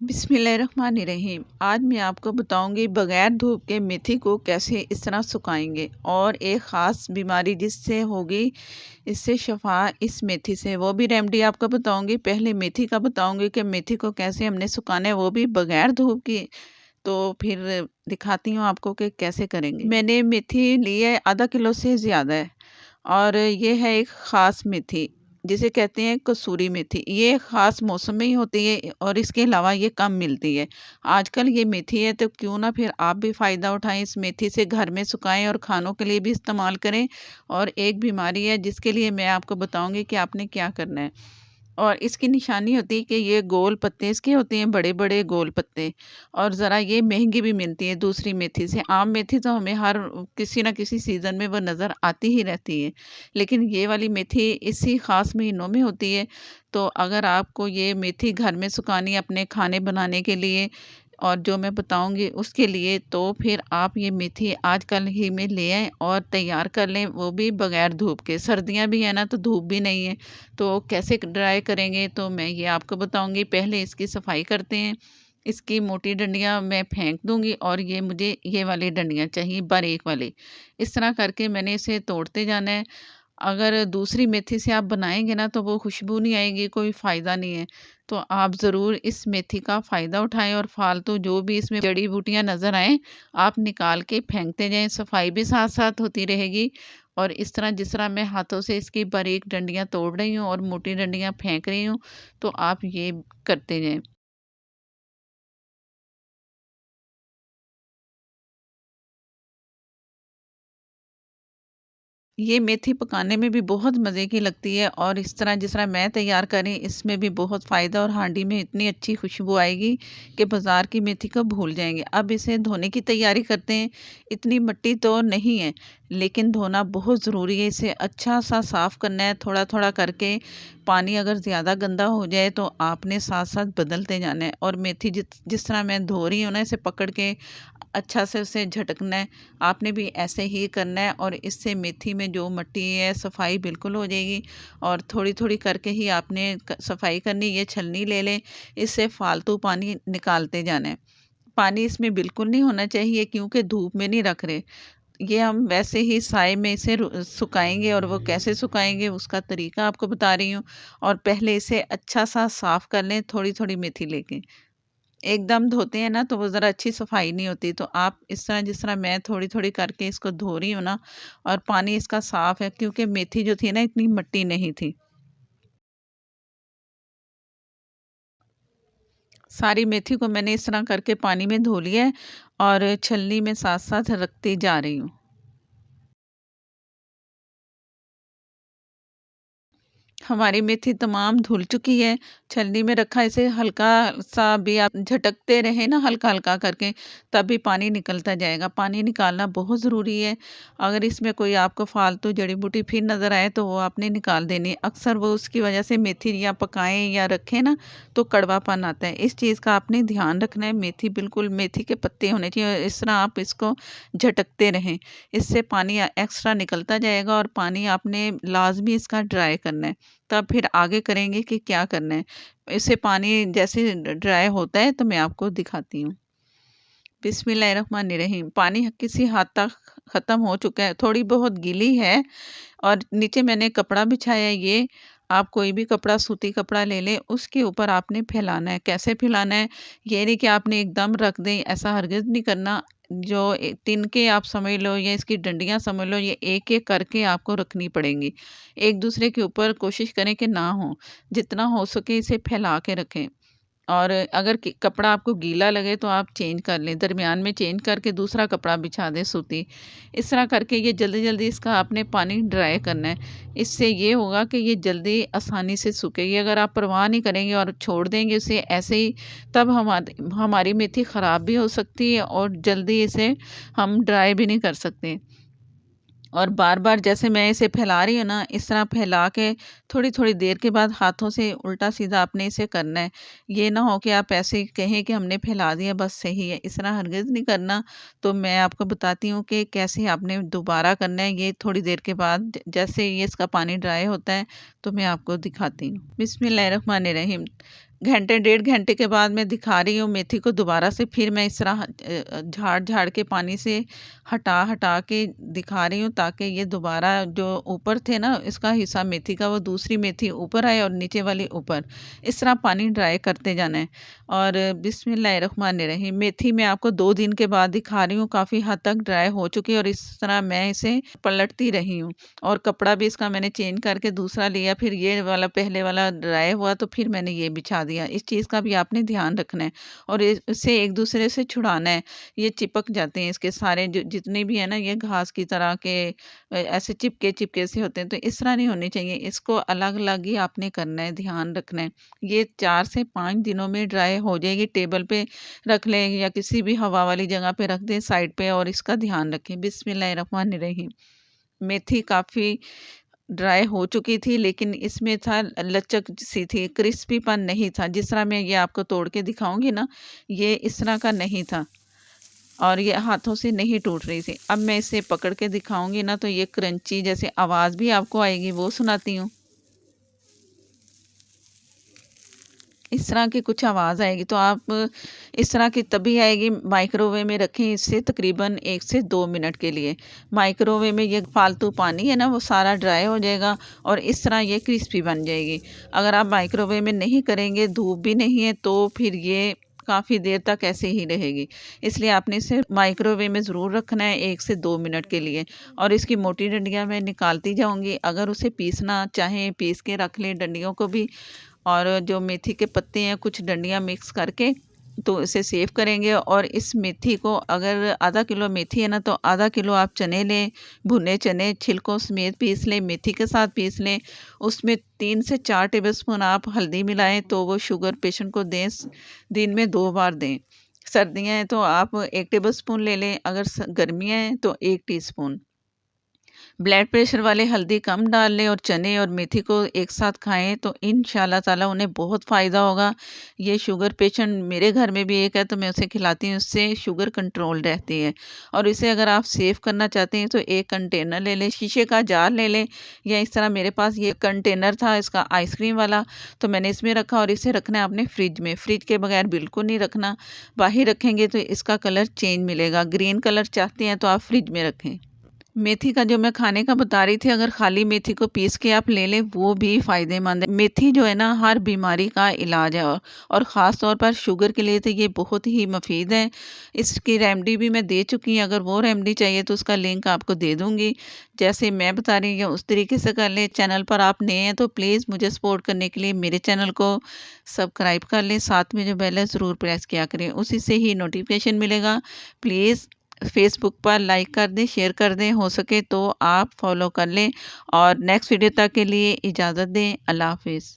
बिस्मिल्लाहिर्रहमानिर्रहीम। आज मैं आपको बताऊंगी बगैर धूप के मेथी को कैसे इस तरह सुखाएंगे और एक ख़ास बीमारी जिससे होगी इससे शफा इस मेथी से, वो भी रेमेडी आपको बताऊंगी। पहले मेथी का बताऊंगी कि मेथी को कैसे हमने सुखाना है, वो भी बगैर धूप की। तो फिर दिखाती हूँ आपको कि कैसे करेंगे। मैंने मेथी ली है, आधा किलो से ज़्यादा है। और ये है एक ख़ास मेथी जिसे कहते हैं कसूरी मेथी। ये ख़ास मौसम में ही होती है और इसके अलावा ये कम मिलती है। आजकल ये मेथी है तो क्यों ना फिर आप भी फ़ायदा उठाएं, इस मेथी से घर में सुखाएं और खानों के लिए भी इस्तेमाल करें। और एक बीमारी है जिसके लिए मैं आपको बताऊंगी कि आपने क्या करना है। और इसकी निशानी होती है कि ये गोल पत्ते इसके होते हैं, बड़े बड़े गोल पत्ते। और ज़रा ये महंगी भी मिलती है दूसरी मेथी से। आम मेथी तो हमें हर किसी न किसी सीज़न में वो नज़र आती ही रहती है, लेकिन ये वाली मेथी इसी ख़ास महीनों में होती है। तो अगर आपको ये मेथी घर में सुखानी है अपने खाने बनाने के लिए और जो मैं बताऊंगी उसके लिए, तो फिर आप ये मेथी आजकल ही में ले आएँ और तैयार कर लें, वो भी बगैर धूप के। सर्दियां भी है ना, तो धूप भी नहीं है, तो कैसे ड्राई करेंगे तो मैं ये आपको बताऊंगी। पहले इसकी सफाई करते हैं। इसकी मोटी डंडियां मैं फेंक दूंगी और ये मुझे ये वाली डंडियां चाहिए, बारीक वाली। इस तरह करके मैंने इसे तोड़ते जाना है। अगर दूसरी मेथी से आप बनाएंगे ना तो वो खुशबू नहीं आएगी, कोई फ़ायदा नहीं है। तो आप ज़रूर इस मेथी का फ़ायदा उठाएं और फालतू जो भी इसमें जड़ी बूटियां नज़र आएँ आप निकाल के फेंकते जाएं। सफाई भी साथ साथ होती रहेगी। और इस तरह जिस तरह मैं हाथों से इसकी बारीक डंडियां तोड़ रही हूँ और मोटी डंडियां फेंक रही हूँ, तो आप ये करते जाएं। ये मेथी पकाने में भी बहुत मज़े की लगती है और इस तरह जिस तरह मैं तैयार करें इसमें भी बहुत फ़ायदा, और हांडी में इतनी अच्छी खुशबू आएगी कि बाज़ार की मेथी को भूल जाएंगे। अब इसे धोने की तैयारी करते हैं। इतनी मिट्टी तो नहीं है, लेकिन धोना बहुत ज़रूरी है। इसे अच्छा सा साफ़ करना है थोड़ा थोड़ा करके। पानी अगर ज़्यादा गंदा हो जाए तो आपने साथ साथ बदलते जाना है। और मेथी जिस जिस तरह मैं धो रही हूँ ना, इसे पकड़ के अच्छा से उसे झटकना है। आपने भी ऐसे ही करना है और इससे मेथी में जो मिट्टी है सफाई बिल्कुल हो जाएगी। और थोड़ी थोड़ी करके ही आपने सफाई करनी। ये छलनी ले लें, इससे फालतू पानी निकालते जाना है। पानी इसमें बिल्कुल नहीं होना चाहिए क्योंकि धूप में नहीं रख रहे। ये हम वैसे ही साए में इसे सुखाएंगे, और वो कैसे सुखाएंगे उसका तरीका आपको बता रही हूँ। और पहले इसे अच्छा सा साफ कर लें थोड़ी थोड़ी मेथी लेके। एकदम धोते हैं ना तो वो ज़रा अच्छी सफाई नहीं होती। तो आप इस तरह जिस तरह मैं थोड़ी-थोड़ी करके इसको धो रही हूँ ना, और पानी इसका साफ़ है क्योंकि मेथी जो थी ना इतनी मिट्टी नहीं थी। सारी मेथी को मैंने इस तरह करके पानी में धो लिया है और छलनी में साथ-साथ रखती जा रही हूँ। हमारी मेथी तमाम धुल चुकी है, छलनी में रखा। इसे हल्का-सा भी आप झटकते रहें ना हल्का-हल्का करके, तभी पानी निकलता जाएगा। पानी निकालना बहुत ज़रूरी है। अगर इसमें कोई आपको फ़ालतू जड़ी-बूटी फिर नज़र आए तो वो आपने निकाल देनी है। अक्सर वो उसकी वजह से मेथी या पकाएँ या रखें ना तो कड़वापन आता है। इस चीज़ का आपने ध्यान रखना है। मेथी बिल्कुल मेथी के पत्ते होने चाहिए और इस तरह आप इसको झटकते रहें। इससे पानी एक्स्ट्रा निकलता जाएगा और पानी आपने लाज़मी इसका ड्राई करना है। तब फिर आगे करेंगे कि क्या करना है। इससे पानी जैसे ड्राई होता है तो मैं आपको दिखाती हूँ। बिस्मिल्लाहिर्रहमानिर्रहीम। पानी किसी हद तक ख़त्म हो चुका है, थोड़ी बहुत गीली है और नीचे मैंने कपड़ा बिछाया है। ये आप कोई भी कपड़ा, सूती कपड़ा ले लें, उसके ऊपर आपने फैलाना है। कैसे फैलाना है? ये नहीं कि आपने एकदम रख दें, ऐसा हरगिज़ नहीं करना। जो तिनके आप समझ लो या इसकी डंडियाँ समझ लो, ये एक-एक करके आपको रखनी पड़ेंगी। एक दूसरे के ऊपर कोशिश करें कि ना हो। जितना हो सके इसे फैला के रखें। और अगर कपड़ा आपको गीला लगे तो आप चेंज कर लें, दरमियान में चेंज करके दूसरा कपड़ा बिछा दें सूती। इस तरह करके ये जल्दी जल्दी इसका आपने पानी ड्राई करना है। इससे ये होगा कि ये जल्दी आसानी से सूखेगी। अगर आप परवाह नहीं करेंगे और छोड़ देंगे इसे ऐसे ही, तब हमारी मेथी ख़राब भी हो सकती है और जल्दी इसे हम ड्राई भी नहीं कर सकते। और बार-बार जैसे मैं इसे फैला रही हूँ ना, इस तरह फैला के थोड़ी-थोड़ी देर के बाद हाथों से उल्टा-सीधा आपने इसे करना है। ये ना हो कि आप ऐसे ही कहें कि हमने फैला दिया बस सही है, इस तरह हरगिज़ नहीं करना। तो मैं आपको बताती हूँ कि कैसे आपने दोबारा करना है। ये थोड़ी देर के बाद जैसे ये इसका पानी ड्राई होता है, तो मैं आपको दिखाती हूँ। बिस्मिल्लाहिर्रहमानिर्रहीम। घंटे, डेढ़ घंटे के बाद मैं दिखा रही हूँ मेथी को दोबारा से, फिर मैं इस तरह झाड़-झाड़ के पानी से हटा-हटा के दिखा रही हूँ, ताकि ये दोबारा जो ऊपर थे ना इसका हिस्सा मेथी का, वो दूसरी मेथी ऊपर आए और नीचे वाली ऊपर। इस तरह पानी ड्राई करते जाना है। और बिस्मिल्लाहिर्रहमानिर्रहीम, मेथी मैं आपको 2 दिन के बाद दिखा रही हूँ, काफ़ी हद तक ड्राई हो चुकी है और इस तरह मैं इसे पलटती रही हूँ। और कपड़ा भी इसका मैंने चेंज करके दूसरा लिया, फिर ये वाला पहले वाला ड्राई हुआ तो फिर मैंने ये बिछा दिया। इस चीज़ का भी आपने ध्यान रखना है और इसे एक दूसरे से छुड़ाना है। ये चिपक जाते हैं, इसके सारे जो जितने भी है ना, ये घास की तरह के ऐसे चिपके-चिपके से होते हैं, तो इस तरह नहीं होनी चाहिए। इसको अलग-अलग ही आपने करना है, ध्यान रखना है। ये 4 से 5 दिनों में ड्राई हो जाएगी। टेबल पे रख लें या किसी भी हवा वाली जगह पे रख दें साइड पे, और इसका ध्यान रखें। बिस्मिल्लाहिर्रहमानिर्रहीम। मेथी काफ़ी ड्राई हो चुकी थी, लेकिन इसमें था लचक सी थी, क्रिस्पीपन नहीं था। जिस तरह मैं ये आपको तोड़ के दिखाऊँगी ना, ये इस तरह का नहीं था और ये हाथों से नहीं टूट रही थी। अब मैं इसे पकड़ के दिखाऊँगी ना, तो ये क्रंची जैसे आवाज़ भी आपको आएगी, वो सुनाती हूँ। इस तरह की कुछ आवाज़ आएगी, तो आप इस तरह की तभी आएगी, माइक्रोवेव में रखें इसे तकरीबन 1 से 2 मिनट के लिए। माइक्रोवेव में ये फालतू पानी है ना, वो सारा ड्राई हो जाएगा और इस तरह ये क्रिस्पी बन जाएगी। अगर आप माइक्रोवेव में नहीं करेंगे, धूप भी नहीं है, तो फिर ये काफ़ी देर तक ऐसे ही रहेगी। इसलिए आपने इसे माइक्रोवेव में ज़रूर रखना है 1 से 2 मिनट के लिए। और इसकी मोटी डंडियाँ मैं निकालती जाऊँगी। अगर उसे पीसना चाहें, पीस के रख लें डंडियों को भी, और जो मेथी के पत्ते हैं कुछ डंडियाँ मिक्स करके, तो इसे सेव करेंगे। और इस मेथी को, अगर आधा किलो मेथी है ना, तो आधा किलो आप चने लें, भुने चने छिलकों समेत पीस लें, मेथी के साथ पीस लें। उसमें 3 से 4 टेबलस्पून आप हल्दी मिलाएं, तो वो शुगर पेशेंट को दें, दिन में 2 बार दें। सर्दियाँ हैं तो आप 1 टेबलस्पून ले लें, अगर गर्मियाँ हैं तो 1 टीस्पून। ब्लड प्रेशर वाले हल्दी कम डाल लें और चने और मेथी को एक साथ खाएँ, तो इंशाल्लाह ताला उन्हें बहुत फ़ायदा होगा। ये शुगर पेशेंट, मेरे घर में भी एक है, तो मैं उसे खिलाती हूँ, उससे शुगर कंट्रोल रहती है। और इसे अगर आप सेव करना चाहते हैं तो एक कंटेनर ले लें, शीशे का जार ले लें, या इस तरह मेरे पास ये कंटेनर था इसका आइसक्रीम वाला, तो मैंने इसमें रखा। और इसे रखना है आपने फ्रिज में, फ्रिज के बगैर बिल्कुल नहीं रखना। बाहर रखेंगे तो इसका कलर चेंज मिलेगा। ग्रीन कलर चाहते हैं तो आप फ्रिज में रखें। मेथी का जो मैं खाने का बता रही थी, अगर खाली मेथी को पीस के आप ले लें, वो भी फ़ायदेमंद है। मेथी जो है ना, हर बीमारी का इलाज है, और ख़ास तौर पर शुगर के लिए तो ये बहुत ही मुफीद है। इसकी रेमेडी भी मैं दे चुकी हूँ, अगर वो रेमेडी चाहिए तो उसका लिंक आपको दे दूँगी। जैसे मैं बता रही हूँ उस तरीके से कर लें। चैनल पर आप नए हैं तो प्लीज़ मुझे सपोर्ट करने के लिए मेरे चैनल को सब्सक्राइब कर लें, साथ में जो बेल है ज़रूर प्रेस किया करें, उसी से ही नोटिफिकेशन मिलेगा। प्लीज़ फेसबुक पर लाइक कर दें, शेयर कर दें, हो सके तो आप फॉलो कर लें। और नेक्स्ट वीडियो तक के लिए इजाज़त दें। अल्लाह हाफ़िज़।